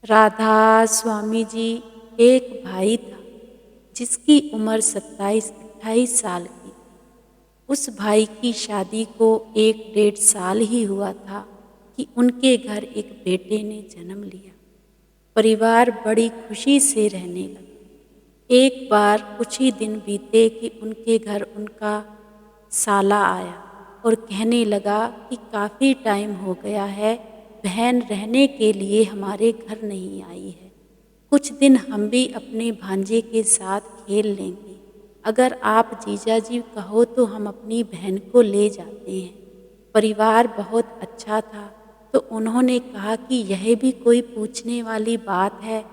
राधा स्वामी जी एक भाई था जिसकी उम्र 27-28 साल की। उस भाई की शादी को 1 डेढ़ साल ही हुआ था कि उनके घर एक बेटे ने जन्म लिया। परिवार बड़ी खुशी से रहने लगा। एक बार कुछ ही दिन बीते कि उनके घर उनका साला आया और कहने लगा कि काफ़ी टाइम हो गया है, बहन रहने के लिए हमारे घर नहीं आई है। कुछ दिन हम भी अपने भांजे के साथ खेल लेंगे। अगर आप जीजा जी कहो तो हम अपनी बहन को ले जाते हैं। परिवार बहुत अच्छा था तो उन्होंने कहा कि यह भी कोई पूछने वाली बात है,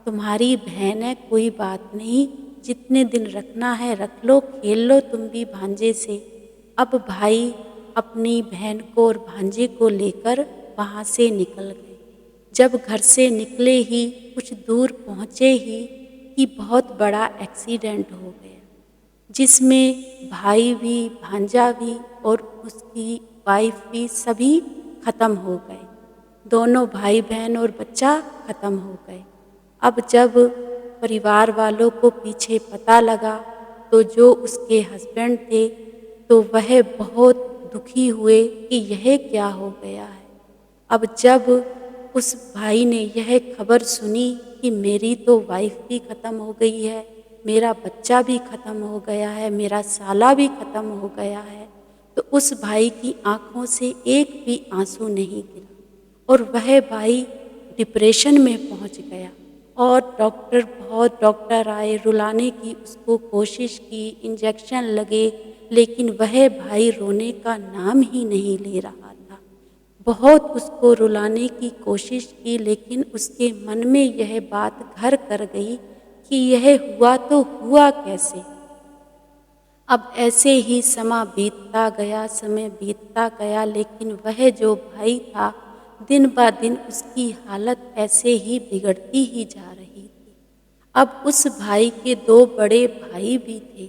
तुम्हारी बहन है, कोई बात नहीं, जितने दिन रखना है रख लो, खेल लो तुम भी भांजे से। अब भाई अपनी बहन को और भांजे को लेकर वहाँ से निकल गए। जब घर से निकले ही कुछ दूर पहुँचे ही कि बहुत बड़ा एक्सीडेंट हो गया, जिसमें भाई भी, भांजा भी और उसकी वाइफ भी सभी खत्म हो गए। दोनों भाई बहन और बच्चा खत्म हो गए। अब जब परिवार वालों को पीछे पता लगा तो जो उसके हस्बैंड थे तो वह बहुत दुखी हुए कि यह क्या हो गया है। अब जब उस भाई ने यह खबर सुनी कि मेरी तो वाइफ भी ख़त्म हो गई है, मेरा बच्चा भी ख़त्म हो गया है, मेरा साला भी ख़त्म हो गया है, तो उस भाई की आंखों से एक भी आंसू नहीं गिरा और वह भाई डिप्रेशन में पहुंच गया। और बहुत डॉक्टर आए, रुलाने की उसको कोशिश की, इंजेक्शन लगे, लेकिन वह भाई रोने का नाम ही नहीं ले रहा था। बहुत उसको रुलाने की कोशिश की लेकिन उसके मन में यह बात घर कर गई कि यह हुआ तो हुआ कैसे। अब ऐसे ही समय बीतता गया लेकिन वह जो भाई था दिन ब दिन उसकी हालत ऐसे ही बिगड़ती ही जा रही थी। अब उस भाई के 2 बड़े भाई भी थे।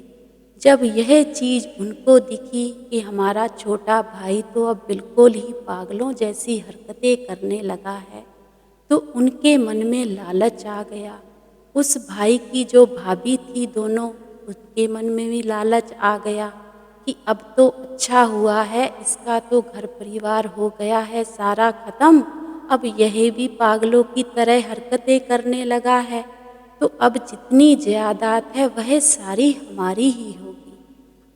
जब यह चीज़ उनको दिखी कि हमारा छोटा भाई तो अब बिल्कुल ही पागलों जैसी हरकतें करने लगा है, तो उनके मन में लालच आ गया। उस भाई की जो भाभी थी दोनों, उसके मन में भी लालच आ गया कि अब तो अच्छा हुआ है, इसका तो घर परिवार हो गया है सारा खत्म, अब यह भी पागलों की तरह हरकतें करने लगा है, तो अब जितनी जायदाद है वह सारी हमारी ही होगी।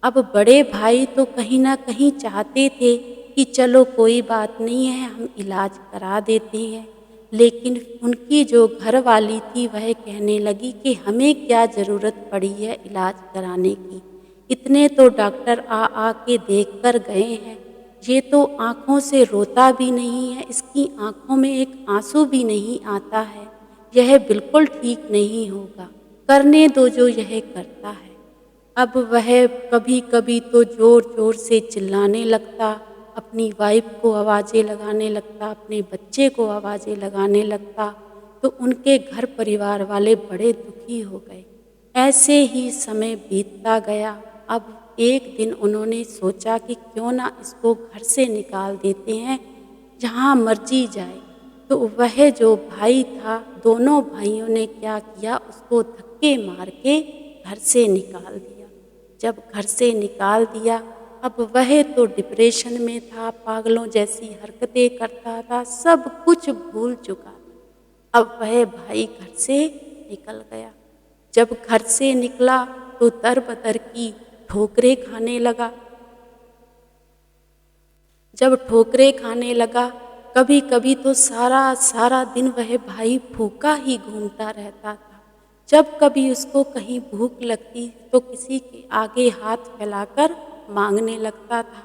अब बड़े भाई तो कहीं ना कहीं चाहते थे कि चलो कोई बात नहीं है, हम इलाज करा देते हैं, लेकिन उनकी जो घर वाली थी वह कहने लगी कि हमें क्या ज़रूरत पड़ी है इलाज कराने की, इतने तो डॉक्टर आ के देख कर गए हैं, ये तो आँखों से रोता भी नहीं है, इसकी आँखों में एक आंसू भी नहीं आता है, यह बिल्कुल ठीक नहीं होगा, करने दो जो यह करता है। अब वह कभी कभी तो ज़ोर ज़ोर से चिल्लाने लगता, अपनी वाइफ को आवाज़ें लगाने लगता, अपने बच्चे को आवाज़ें लगाने लगता, तो उनके घर परिवार वाले बड़े दुखी हो गए। ऐसे ही समय बीतता गया। अब एक दिन उन्होंने सोचा कि क्यों ना इसको घर से निकाल देते हैं, जहाँ मर्जी जाए। तो वह जो भाई था, दोनों भाइयों ने क्या किया, उसको धक्के मार के घर से निकाल दिया। जब घर से निकाल दिया, अब वह तो डिप्रेशन में था, पागलों जैसी हरकतें करता था, सब कुछ भूल चुका था। अब वह भाई घर से निकल गया। जब घर से निकला तो दर बदर की ठोकरें खाने लगा। जब ठोकरें खाने लगा, कभी कभी तो सारा सारा दिन वह भाई भूखा ही घूमता रहता था। जब कभी उसको कहीं भूख लगती तो किसी के आगे हाथ फैलाकर मांगने लगता था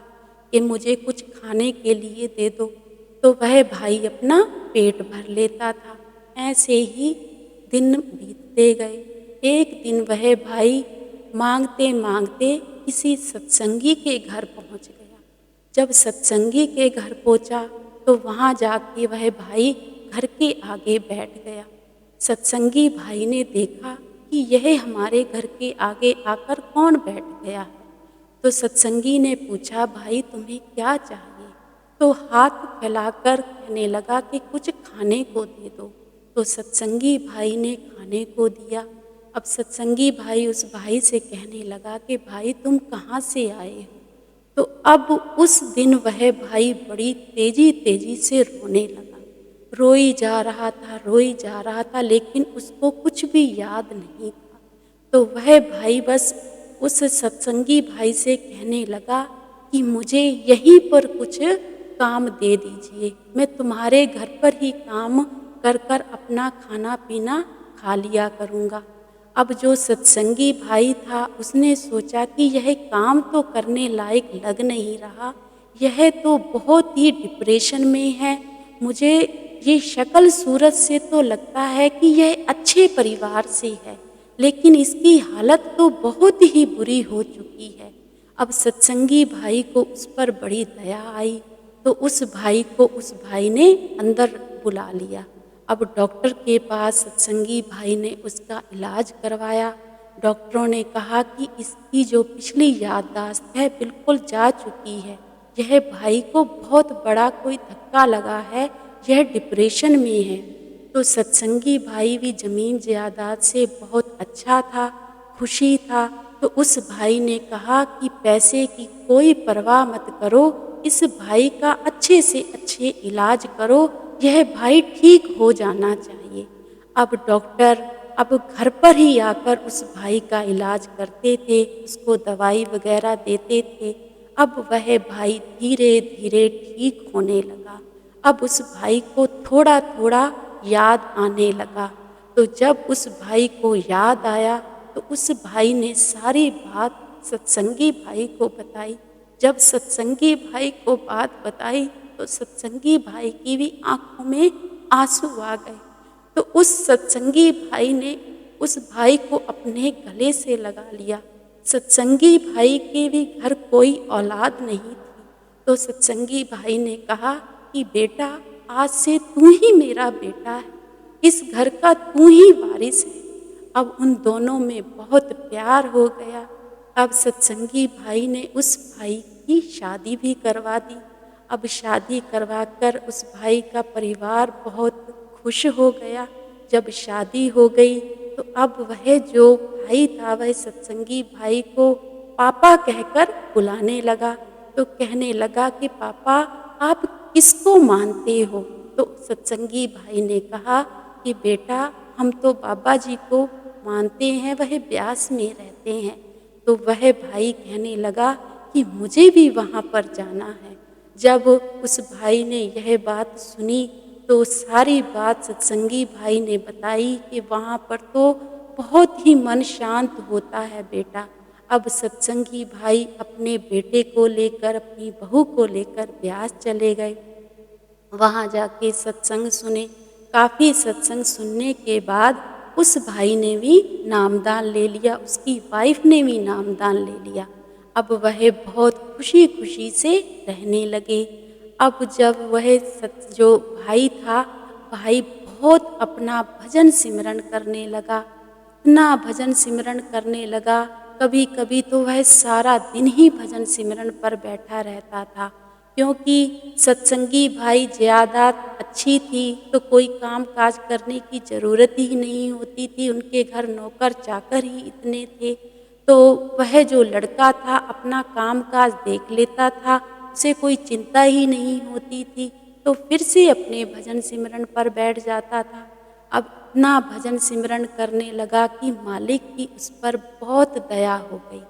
कि मुझे कुछ खाने के लिए दे दो, तो वह भाई अपना पेट भर लेता था। ऐसे ही दिन बीतते गए। एक दिन वह भाई मांगते मांगते किसी सत्संगी के घर पहुंच गया। जब सत्संगी के घर पहुंचा तो वहां जाके वह भाई घर के आगे बैठ गया। सत्संगी भाई ने देखा कि यह हमारे घर के आगे आकर कौन बैठ गया है, तो सत्संगी ने पूछा, भाई तुम्हें क्या चाहिए? तो हाथ फैलाकर कहने लगा कि कुछ खाने को दे दो। तो सत्संगी भाई ने खाने को दिया। अब सत्संगी भाई उस भाई से कहने लगा कि भाई तुम कहाँ से आए हो? तो अब उस दिन वह भाई बड़ी तेजी तेजी से रोने लगा। रोई जा रहा था, रोई जा रहा था, लेकिन उसको कुछ भी याद नहीं था। तो वह भाई बस उस सत्संगी भाई से कहने लगा कि मुझे यहीं पर कुछ काम दे दीजिए, मैं तुम्हारे घर पर ही काम कर कर अपना खाना पीना खा लिया करूँगा। अब जो सत्संगी भाई था उसने सोचा कि यह काम तो करने लायक लग नहीं रहा, यह तो बहुत ही डिप्रेशन में है, मुझे ये शक्ल सूरत से तो लगता है कि यह अच्छे परिवार से है, लेकिन इसकी हालत तो बहुत ही बुरी हो चुकी है। अब सत्संगी भाई को उस पर बड़ी दया आई, तो उस भाई ने अंदर बुला लिया। अब डॉक्टर के पास सत्संगी भाई ने उसका इलाज करवाया। डॉक्टरों ने कहा कि इसकी जो पिछली याददाश्त है बिल्कुल जा चुकी है, यह भाई को बहुत बड़ा कोई धक्का लगा है, यह डिप्रेशन में है। तो सत्संगी भाई भी ज़मीन जायदाद से बहुत अच्छा था, खुशी था। तो उस भाई ने कहा कि पैसे की कोई परवाह मत करो, इस भाई का अच्छे से अच्छे इलाज करो, यह भाई ठीक हो जाना चाहिए। अब डॉक्टर अब घर पर ही आकर उस भाई का इलाज करते थे, उसको दवाई वगैरह देते थे। अब वह भाई धीरे धीरे ठीक होने लगा। अब उस भाई को थोड़ा थोड़ा याद आने लगा। तो जब उस भाई को याद आया तो उस भाई ने सारी बात सत्संगी भाई को बताई। जब सत्संगी भाई को बात बताई तो सत्संगी भाई की भी आंखों में आंसू आ गए। तो उस सत्संगी भाई ने उस भाई को अपने गले से लगा लिया। सत्संगी भाई के भी घर कोई औलाद नहीं थी। तो सत्संगी भाई ने कहा कि बेटा आज से तू ही मेरा बेटा है, इस घर का तू ही वारिस है। अब उन दोनों में बहुत प्यार हो गया। अब सत्संगी भाई ने उस भाई की शादी भी करवा दी। अब शादी करवाकर उस भाई का परिवार बहुत खुश हो गया। जब शादी हो गई तो अब वह जो भाई था वह सत्संगी भाई को पापा कहकर बुलाने लगा। तो कहने लगा कि पापा आप किसको मानते हो? तो सत्संगी भाई ने कहा कि बेटा हम तो बाबा जी को मानते हैं, वह ब्यास में रहते हैं। तो वह भाई कहने लगा कि मुझे भी वहाँ पर जाना है। जब उस भाई ने यह बात सुनी तो सारी बात सत्संगी भाई ने बताई कि वहाँ पर तो बहुत ही मन शांत होता है बेटा। अब सत्संगी भाई अपने बेटे को लेकर अपनी बहू को लेकर ब्यास चले गए। वहाँ जाके सत्संग सुने। काफ़ी सत्संग सुनने के बाद उस भाई ने भी नामदान ले लिया, उसकी वाइफ ने भी नामदान ले लिया। अब वह बहुत खुशी खुशी से रहने लगे। अब जब वह जो भाई था, भाई बहुत अपना भजन सिमरन करने लगा, इतना भजन सिमरन करने लगा, कभी कभी तो वह सारा दिन ही भजन सिमरन पर बैठा रहता था। क्योंकि सत्संगी भाई ज़्यादा अच्छी थी तो कोई काम काज करने की ज़रूरत ही नहीं होती थी, उनके घर नौकर चाकर ही इतने थे। तो वह जो लड़का था अपना काम काज देख लेता था, उसे कोई चिंता ही नहीं होती थी, तो फिर से अपने भजन सिमरन पर बैठ जाता था। अब इतना भजन सिमरन करने लगा कि मालिक की उस पर बहुत दया हो गई।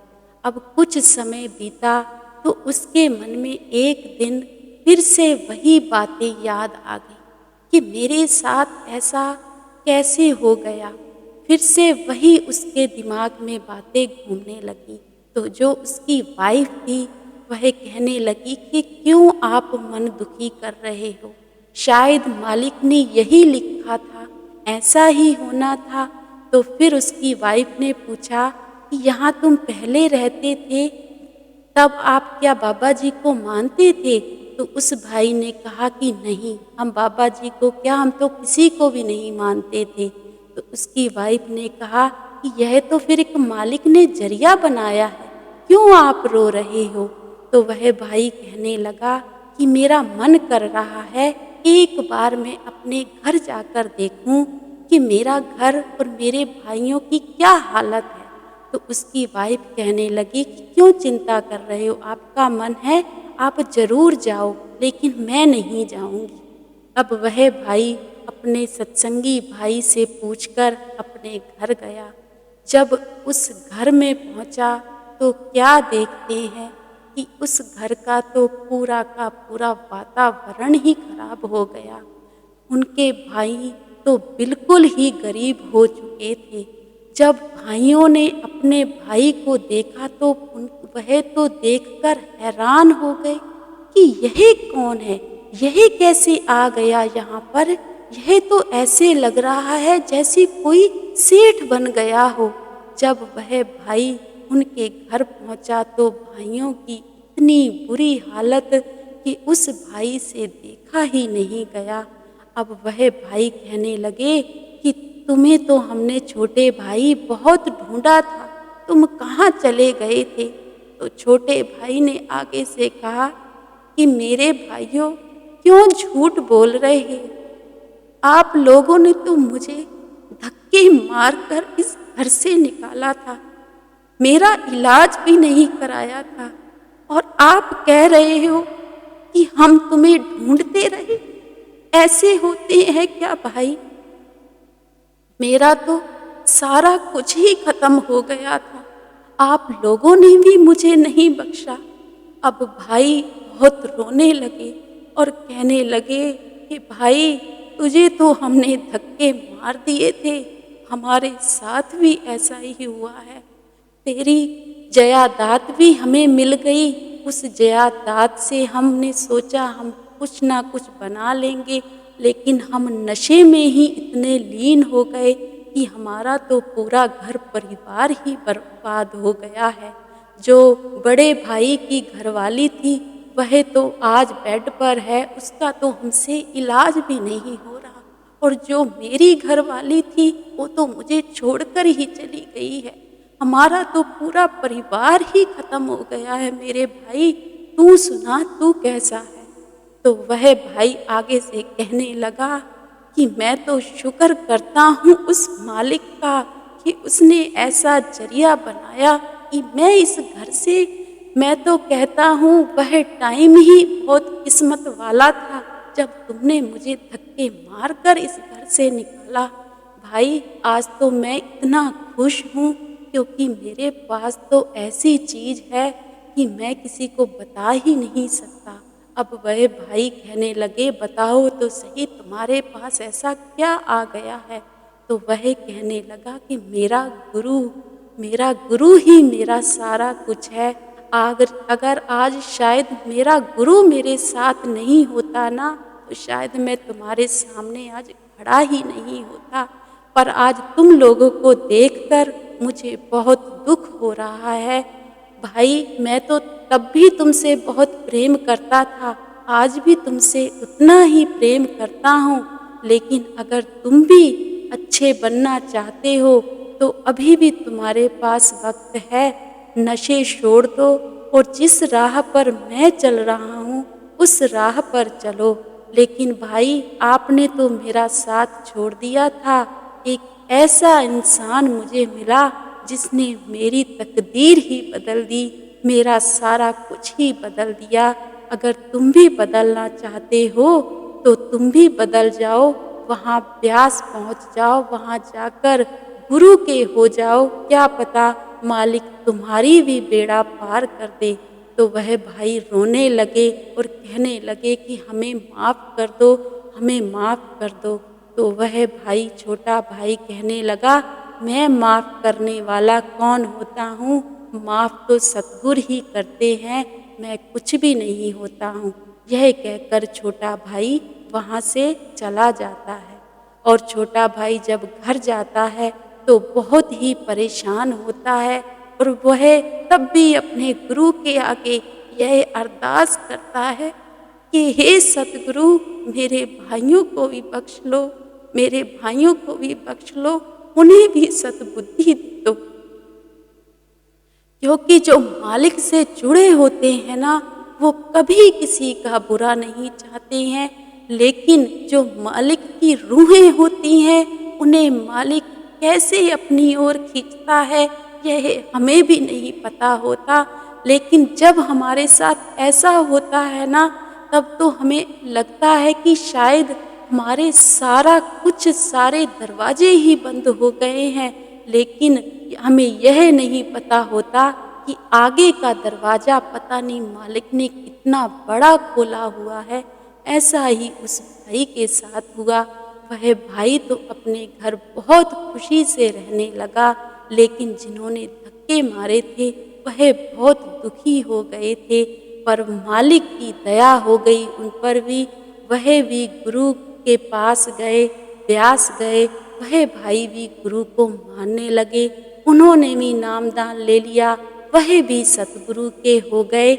अब कुछ समय बीता तो उसके मन में एक दिन फिर से वही बातें याद आ गई कि मेरे साथ ऐसा कैसे हो गया। फिर से वही उसके दिमाग में बातें घूमने लगी। तो जो उसकी वाइफ थी वह कहने लगी कि क्यों आप मन दुखी कर रहे हो, शायद मालिक ने यही लिखा था, ऐसा ही होना था। तो फिर उसकी वाइफ ने पूछा कि यहाँ तुम पहले रहते थे तब आप क्या बाबा जी को मानते थे? तो उस भाई ने कहा कि नहीं, हम बाबा जी को क्या, हम तो किसी को भी नहीं मानते थे। तो उसकी वाइफ ने कहा कि यह तो फिर एक मालिक ने जरिया बनाया है, क्यों आप रो रहे हो? तो वह भाई कहने लगा कि मेरा मन कर रहा है एक बार मैं अपने घर जाकर देखूं कि मेरा घर और मेरे भाइयों की क्या हालत है। तो उसकी वाइफ कहने लगी कि क्यों चिंता कर रहे हो, आपका मन है आप जरूर जाओ, लेकिन मैं नहीं जाऊंगी। अब वह भाई अपने सत्संगी भाई से पूछकर अपने घर गया। जब उस घर में पहुंचा तो क्या देखते हैं कि उस घर का तो पूरा का पूरा वातावरण ही खराब हो गया। उनके भाई तो बिल्कुल ही गरीब हो चुके थे। जब भाइयों ने अपने भाई को देखा तो वह तो देखकर हैरान हो गए कि यह कौन है, यह कैसे आ गया यहाँ पर। यह तो ऐसे लग रहा है जैसे कोई सेठ बन गया हो। जब वह भाई उनके घर पहुंचा तो भाइयों की इतनी बुरी हालत कि उस भाई से देखा ही नहीं गया। अब वह भाई कहने लगे कि तुम्हें तो हमने छोटे भाई बहुत ढूंढा था, तुम कहाँ चले गए थे। तो छोटे भाई ने आगे से कहा कि मेरे भाइयों, क्यों झूठ बोल रहे हैं, आप लोगों ने तो मुझे धक्के मारकर इस घर से निकाला था, मेरा इलाज भी नहीं कराया था, और आप कह रहे हो कि हम तुम्हें ढूंढते रहे। ऐसे होते हैं क्या भाई? मेरा तो सारा कुछ ही खत्म हो गया था, आप लोगों ने भी मुझे नहीं बख्शा। अब भाई बहुत रोने लगे और कहने लगे कि भाई, तुझे तो हमने धक्के मार दिए थे, हमारे साथ भी ऐसा ही हुआ है। तेरी जयादात भी हमें मिल गई, उस जयादात से हमने सोचा हम कुछ ना कुछ बना लेंगे, लेकिन हम नशे में ही इतने लीन हो गए कि हमारा तो पूरा घर परिवार ही बर्बाद हो गया है। जो बड़े भाई की घरवाली थी वह तो आज बेड पर है, उसका तो हमसे इलाज भी नहीं हो रहा, और जो मेरी घरवाली थी वो तो मुझे छोड़कर ही चली गई है। हमारा तो पूरा परिवार ही खत्म हो गया है। मेरे भाई, तू सुना, तू कैसा है? तो वह भाई आगे से कहने लगा कि मैं तो शुक्र करता हूँ उस मालिक का कि उसने ऐसा जरिया बनाया कि मैं इस घर से, मैं तो कहता हूँ वह टाइम ही बहुत किस्मत वाला था जब तुमने मुझे धक्के मारकर इस घर से निकाला। भाई, आज तो मैं इतना खुश हूँ क्योंकि मेरे पास तो ऐसी चीज़ है कि मैं किसी को बता ही नहीं सकता। अब वह भाई कहने लगे, बताओ तो सही, तुम्हारे पास ऐसा क्या आ गया है? तो वह कहने लगा कि मेरा गुरु ही मेरा सारा कुछ है। अगर आज शायद मेरा गुरु मेरे साथ नहीं होता ना, तो शायद मैं तुम्हारे सामने आज खड़ा ही नहीं होता। पर आज तुम लोगों को देखकर मुझे बहुत दुख हो रहा है। भाई, मैं तो तब भी तुमसे बहुत प्रेम करता था, आज भी तुमसे उतना ही प्रेम करता हूँ, लेकिन अगर तुम भी अच्छे बनना चाहते हो तो अभी भी तुम्हारे पास वक्त है। नशे छोड़ दो और जिस राह पर मैं चल रहा हूँ उस राह पर चलो। लेकिन भाई, आपने तो मेरा साथ छोड़ दिया था। एक ऐसा इंसान मुझे मिला जिसने मेरी तकदीर ही बदल दी, मेरा सारा कुछ ही बदल दिया। अगर तुम भी बदलना चाहते हो तो तुम भी बदल जाओ, वहाँ ब्यास पहुँच जाओ, वहाँ जाकर गुरु के हो जाओ, क्या पता मालिक तुम्हारी भी बेड़ा पार कर दे। तो वह भाई रोने लगे और कहने लगे कि हमें माफ़ कर दो, हमें माफ़ कर दो। तो वह भाई, छोटा भाई कहने लगा, मैं माफ़ करने वाला कौन होता हूँ, माफ़ तो सतगुरु ही करते हैं, मैं कुछ भी नहीं होता हूँ। यह कहकर छोटा भाई वहाँ से चला जाता है। और छोटा भाई जब घर जाता है तो बहुत ही परेशान होता है, और वह तब भी अपने गुरु के आगे यह अरदास करता है कि हे सतगुरु, मेरे भाइयों को भी बख्श लो, मेरे भाइयों को भी बख्श लो, उन्हें भी सद्बुद्धि दे दो। क्योंकि जो मालिक से जुड़े होते हैं ना, वो कभी किसी का बुरा नहीं चाहते हैं। लेकिन जो मालिक की रूहें होती हैं, उन्हें मालिक कैसे अपनी ओर खींचता है, यह हमें भी नहीं पता होता। लेकिन जब हमारे साथ ऐसा होता है ना, तब तो हमें लगता है कि शायद हमारे सारे दरवाजे ही बंद हो गए हैं। लेकिन हमें यह नहीं पता होता कि आगे का दरवाज़ा पता नहीं मालिक ने कितना बड़ा खोला हुआ है। ऐसा ही उस भाई के साथ हुआ। वह भाई तो अपने घर बहुत खुशी से रहने लगा, लेकिन जिन्होंने धक्के मारे थे वह बहुत दुखी हो गए थे। पर मालिक की दया हो गई उन पर भी। वह भी गुरु के पास गए, ब्यास गए। वह भाई भी गुरु को मानने लगे। उन्होंने भी नामदान ले लिया। वह भी सतगुरु के हो गए।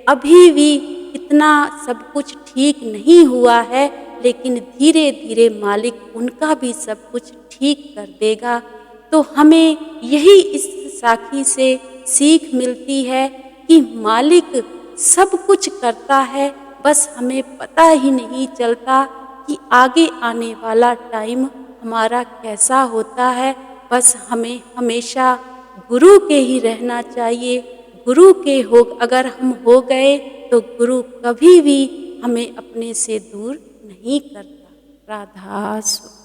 अभी भी इतना सब कुछ ठीक नहीं हुआ है, लेकिन धीरे धीरे मालिक उनका भी सब कुछ ठीक कर देगा। तो हमें यही इस साखी से सीख मिलती है कि मालिक सब कुछ करता है, बस हमें पता ही नहीं चलता कि आगे आने वाला टाइम हमारा कैसा होता है। बस हमें हमेशा गुरु के ही रहना चाहिए। गुरु के हो अगर हम हो गए तो गुरु कभी भी हमें अपने से दूर नहीं करता। राधा स्वामी।